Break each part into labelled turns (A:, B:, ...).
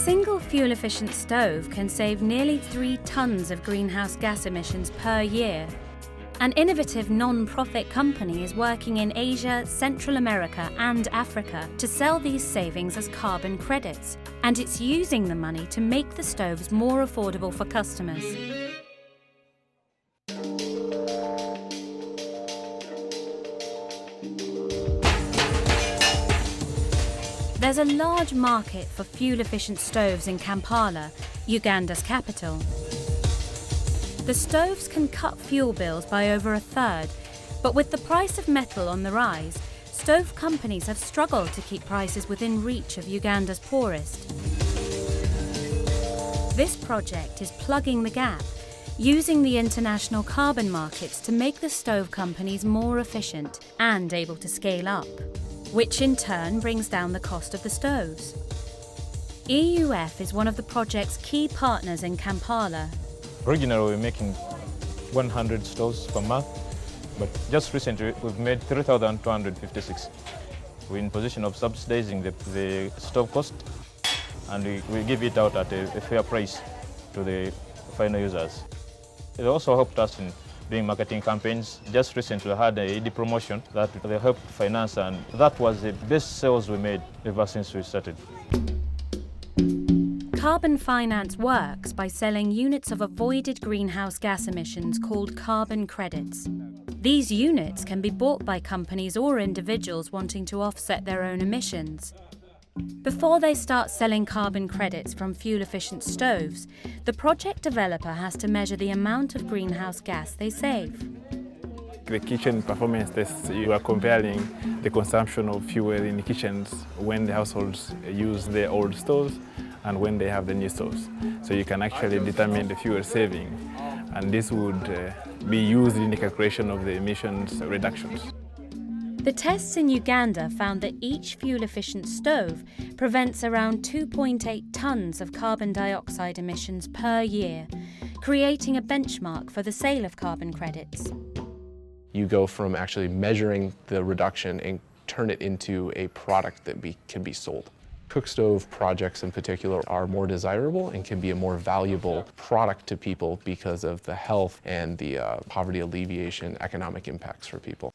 A: single fuel-efficient stove can save nearly 3 tons of greenhouse gas emissions per year. An innovative non-profit company is working in Asia, Central America and Africa to sell these savings as carbon credits, and it's using the money to make the stoves more affordable for customers. There's a large market for fuel-efficient stoves in Kampala, Uganda's capital. The stoves can cut fuel bills by over a third, but with the price of metal on the rise, stove companies have struggled to keep prices within reach of Uganda's poorest. This project is plugging the gap, using the international carbon markets to make the stove companies more efficient and able to scale up, which in turn brings down the cost of the stoves. EUF is one of the project's key partners in Kampala.
B: Originally, we were making 100 stoves per month, but just recently we've made 3,256. We're in position of subsidizing the stove cost, and we give it out at a fair price to the final users. It also helped us in doing marketing campaigns. Just recently I had a ED promotion that they helped finance, and that was the best sales we made ever since we started.
A: Carbon finance works by selling units of avoided greenhouse gas emissions called carbon credits. These units can be bought by companies or individuals wanting to offset their own emissions. Before they start selling carbon credits from fuel-efficient stoves, the project developer has to measure the amount of greenhouse gas they save.
C: The kitchen performance tests, you are comparing the consumption of fuel in kitchens when the households use their old stoves and when they have the new stoves. So you can actually determine the fuel saving, and this would be used in the calculation of the emissions reductions.
A: The tests in Uganda found that each fuel-efficient stove prevents around 2.8 tons of carbon dioxide emissions per year, creating a benchmark for the sale of carbon credits.
D: You go from actually measuring the reduction and turn it into a product that can be sold. Cook stove projects in particular are more desirable and can be a more valuable product to people because of the health and the poverty alleviation economic impacts for people.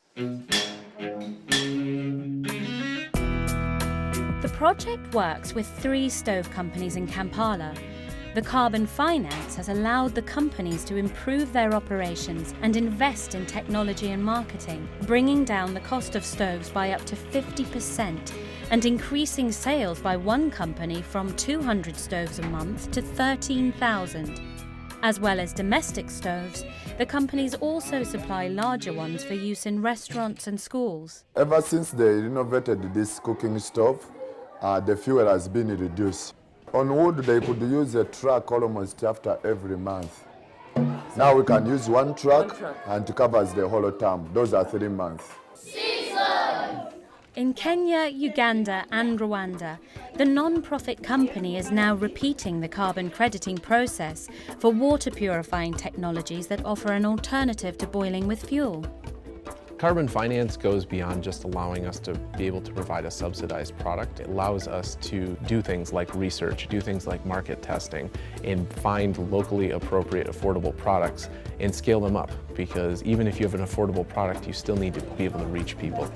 A: The project works with 3 stove companies in Kampala. The carbon finance has allowed the companies to improve their operations and invest in technology and marketing, bringing down the cost of stoves by up to 50% and increasing sales by one company from 200 stoves a month to 13,000. As well as domestic stoves, the companies also supply larger ones for use in restaurants and schools.
E: Ever since they renovated this cooking stove, the fuel has been reduced. On wood, they could use a truck almost after every month. Now we can use one truck and it covers the whole term. Those are 3 months.
A: In Kenya, Uganda and Rwanda, the non-profit company is now repeating the carbon crediting process for water purifying technologies that offer an alternative to boiling with fuel.
D: Carbon finance goes beyond just allowing us to be able to provide a subsidized product. It allows us to do things like research, do things like market testing, and find locally appropriate, affordable products and scale them up, because even if you have an affordable product, you still need to be able to reach people.